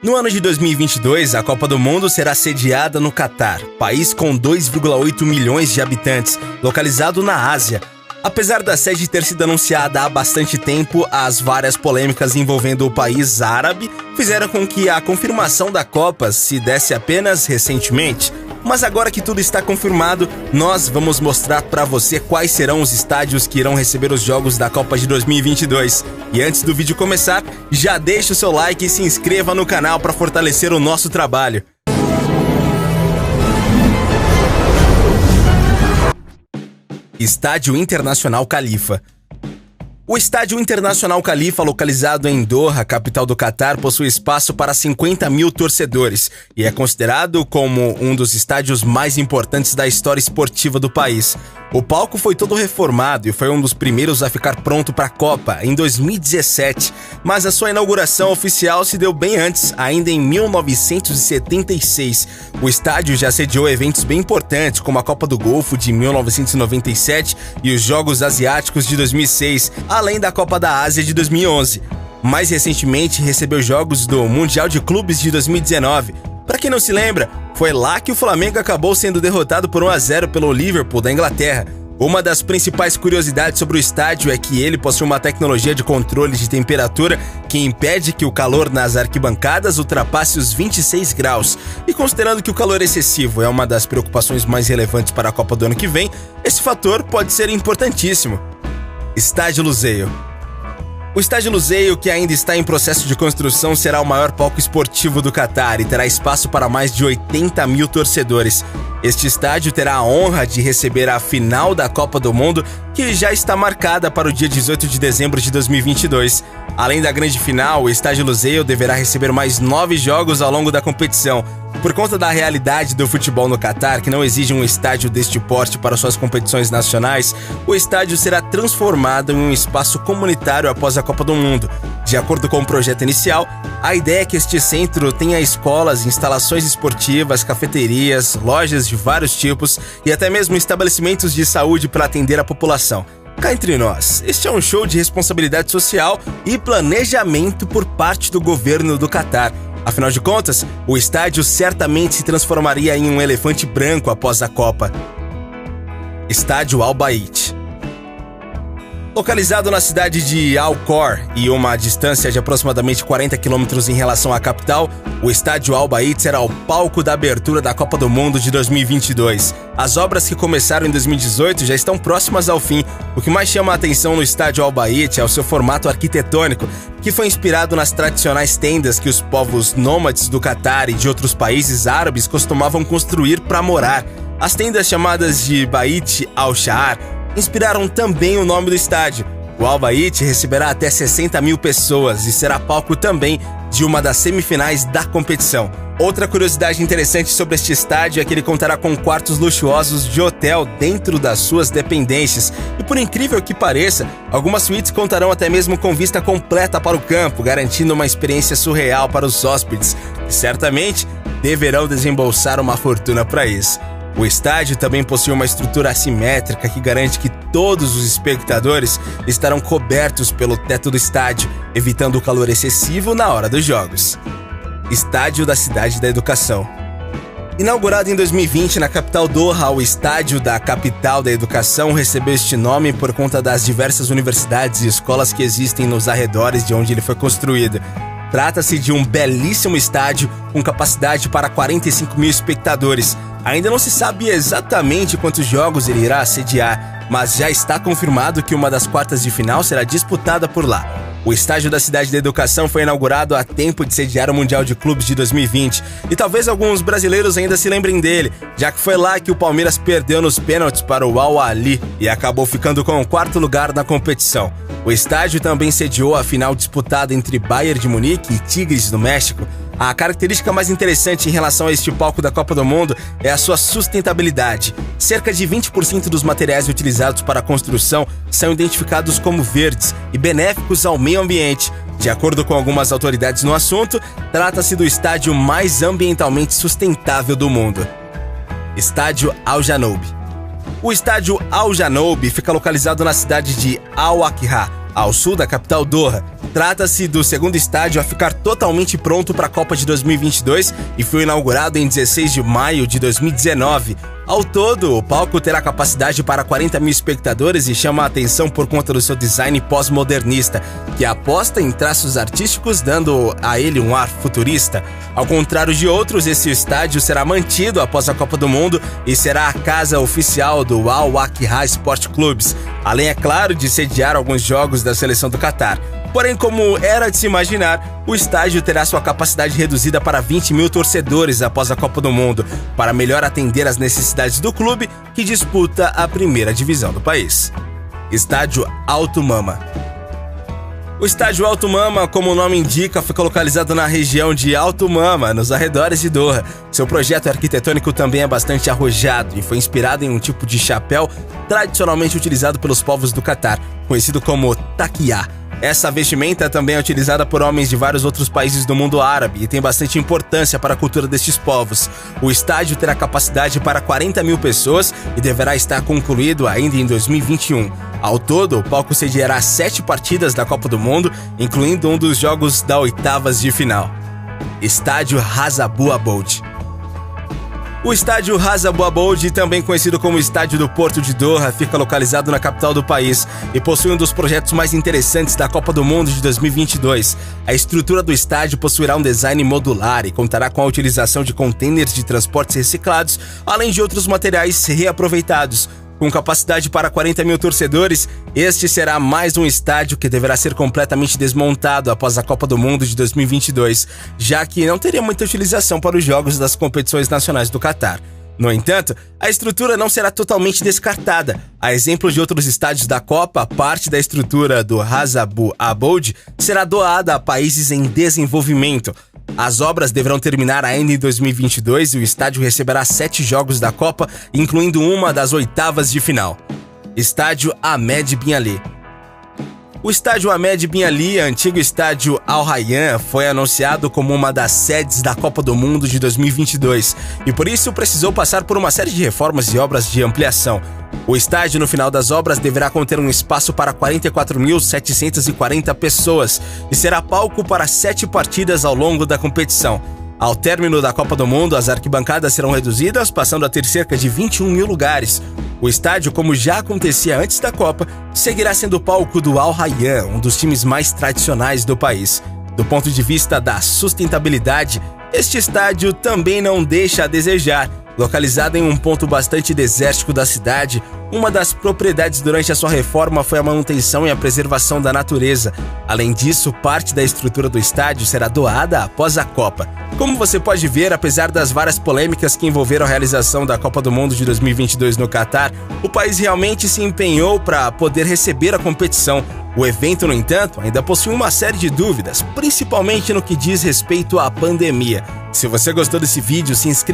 No ano de 2022, a Copa do Mundo será sediada no Catar, país com 2,8 milhões de habitantes, localizado na Ásia. Apesar da sede ter sido anunciada há bastante tempo, as várias polêmicas envolvendo o país árabe fizeram com que a confirmação da Copa se desse apenas recentemente. Mas agora que tudo está confirmado, nós vamos mostrar para você quais serão os estádios que irão receber os jogos da Copa de 2022. E antes do vídeo começar, já deixa o seu like e se inscreva no canal para fortalecer o nosso trabalho. Estádio Internacional Khalifa. O Estádio Internacional Khalifa, localizado em Doha, capital do Catar, possui espaço para 50 mil torcedores e é considerado como um dos estádios mais importantes da história esportiva do país. O palco foi todo reformado e foi um dos primeiros a ficar pronto para a Copa, em 2017, mas a sua inauguração oficial se deu bem antes, ainda em 1976. O estádio já sediou eventos bem importantes, como a Copa do Golfo de 1997 e os Jogos Asiáticos de 2006, além da Copa da Ásia de 2011. Mais recentemente, recebeu jogos do Mundial de Clubes de 2019. Para quem não se lembra, foi lá que o Flamengo acabou sendo derrotado por 1-0 pelo Liverpool da Inglaterra. Uma das principais curiosidades sobre o estádio é que ele possui uma tecnologia de controle de temperatura que impede que o calor nas arquibancadas ultrapasse os 26 graus. E considerando que o calor excessivo é uma das preocupações mais relevantes para a Copa do ano que vem, esse fator pode ser importantíssimo. Estádio Lusail. O Estádio Lusail, que ainda está em processo de construção, será o maior palco esportivo do Catar e terá espaço para mais de 80 mil torcedores. Este estádio terá a honra de receber a final da Copa do Mundo, que já está marcada para o dia 18 de dezembro de 2022. Além da grande final, o Estádio Lusail deverá receber mais 9 jogos ao longo da competição. Por conta da realidade do futebol no Catar, que não exige um estádio deste porte para suas competições nacionais, o estádio será transformado em um espaço comunitário após a Copa do Mundo. De acordo com o projeto inicial, a ideia é que este centro tenha escolas, instalações esportivas, cafeterias, lojas de vários tipos e até mesmo estabelecimentos de saúde para atender a população. Cá entre nós, este é um show de responsabilidade social e planejamento por parte do governo do Catar. Afinal de contas, o estádio certamente se transformaria em um elefante branco após a Copa. Estádio Al Bayt. Localizado na cidade de Al Khor e uma distância de aproximadamente 40 quilômetros em relação à capital, o Estádio Al Bayt será o palco da abertura da Copa do Mundo de 2022. As obras que começaram em 2018 já estão próximas ao fim. O que mais chama a atenção no Estádio Al Bayt é o seu formato arquitetônico, que foi inspirado nas tradicionais tendas que os povos nômades do Catar e de outros países árabes costumavam construir para morar. As tendas chamadas de Bayt al-Sha'ar inspiraram também o nome do estádio. O Al Bayt receberá até 60 mil pessoas e será palco também de uma das semifinais da competição. Outra curiosidade interessante sobre este estádio é que ele contará com quartos luxuosos de hotel dentro das suas dependências. E por incrível que pareça, algumas suítes contarão até mesmo com vista completa para o campo, garantindo uma experiência surreal para os hóspedes, que certamente deverão desembolsar uma fortuna para isso. O estádio também possui uma estrutura assimétrica que garante que todos os espectadores estarão cobertos pelo teto do estádio, evitando o calor excessivo na hora dos jogos. Estádio da Cidade da Educação. Inaugurado em 2020 na capital Doha, o Estádio da Capital da Educação recebeu este nome por conta das diversas universidades e escolas que existem nos arredores de onde ele foi construído. Trata-se de um belíssimo estádio com capacidade para 45 mil espectadores. Ainda não se sabe exatamente quantos jogos ele irá sediar, mas já está confirmado que uma das quartas de final será disputada por lá. O Estádio da Cidade da Educação foi inaugurado a tempo de sediar o Mundial de Clubes de 2020 e talvez alguns brasileiros ainda se lembrem dele, já que foi lá que o Palmeiras perdeu nos pênaltis para o Al Ahly e acabou ficando com o 4º lugar na competição. O estádio também sediou a final disputada entre Bayern de Munique e Tigres do México. A característica mais interessante em relação a este palco da Copa do Mundo é a sua sustentabilidade. Cerca de 20% dos materiais utilizados para a construção são identificados como verdes e benéficos ao meio ambiente. De acordo com algumas autoridades no assunto, trata-se do estádio mais ambientalmente sustentável do mundo. Estádio Al Janoub. O estádio Al Janoub fica localizado na cidade de Al Wakra, ao sul da capital Doha. Trata-se do segundo estádio a ficar totalmente pronto para a Copa de 2022 e foi inaugurado em 16 de maio de 2019. Ao todo, o palco terá capacidade para 40 mil espectadores e chama a atenção por conta do seu design pós-modernista, que aposta em traços artísticos, dando a ele um ar futurista. Ao contrário de outros, esse estádio será mantido após a Copa do Mundo e será a casa oficial do Al Wakhra Sport Clubs, além, é claro, de sediar alguns jogos da seleção do Catar. Porém, como era de se imaginar, o estádio terá sua capacidade reduzida para 20 mil torcedores após a Copa do Mundo, para melhor atender às necessidades do clube que disputa a primeira divisão do país. Estádio Alto Mama. O estádio Alto Mama, como o nome indica, fica localizado na região de Alto Mama, nos arredores de Doha. Seu projeto arquitetônico também é bastante arrojado e foi inspirado em um tipo de chapéu tradicionalmente utilizado pelos povos do Catar, conhecido como taquiá. Essa vestimenta também é utilizada por homens de vários outros países do mundo árabe e tem bastante importância para a cultura destes povos. O estádio terá capacidade para 40 mil pessoas e deverá estar concluído ainda em 2021. Ao todo, o palco sediará 7 partidas da Copa do Mundo, incluindo um dos jogos da oitavas de final. Estádio Ras Abu Aboud. O estádio Ras Abu Aboud, também conhecido como Estádio do Porto de Doha, fica localizado na capital do país e possui um dos projetos mais interessantes da Copa do Mundo de 2022. A estrutura do estádio possuirá um design modular e contará com a utilização de contêineres de transportes reciclados, além de outros materiais reaproveitados. Com capacidade para 40 mil torcedores, este será mais um estádio que deverá ser completamente desmontado após a Copa do Mundo de 2022, já que não teria muita utilização para os jogos das competições nacionais do Catar. No entanto, a estrutura não será totalmente descartada. A exemplo de outros estádios da Copa, parte da estrutura do Ras Abu Aboud será doada a países em desenvolvimento. As obras deverão terminar ainda em 2022 e o estádio receberá 7 jogos da Copa, incluindo uma das oitavas de final. Estádio Ahmed Bin Ali. O estádio Ahmed Bin Ali, antigo estádio Al Rayyan, foi anunciado como uma das sedes da Copa do Mundo de 2022 e por isso precisou passar por uma série de reformas e obras de ampliação. O estádio, no final das obras, deverá conter um espaço para 44.740 pessoas e será palco para 7 partidas ao longo da competição. Ao término da Copa do Mundo, as arquibancadas serão reduzidas, passando a ter cerca de 21 mil lugares. O estádio, como já acontecia antes da Copa, seguirá sendo palco do Al Rayyan, um dos times mais tradicionais do país. Do ponto de vista da sustentabilidade, este estádio também não deixa a desejar. Localizado em um ponto bastante desértico da cidade, uma das propriedades durante a sua reforma foi a manutenção e a preservação da natureza. Além disso, parte da estrutura do estádio será doada após a Copa. Como você pode ver, apesar das várias polêmicas que envolveram a realização da Copa do Mundo de 2022 no Catar, o país realmente se empenhou para poder receber a competição. O evento, no entanto, ainda possui uma série de dúvidas, principalmente no que diz respeito à pandemia. Se você gostou desse vídeo, se inscreva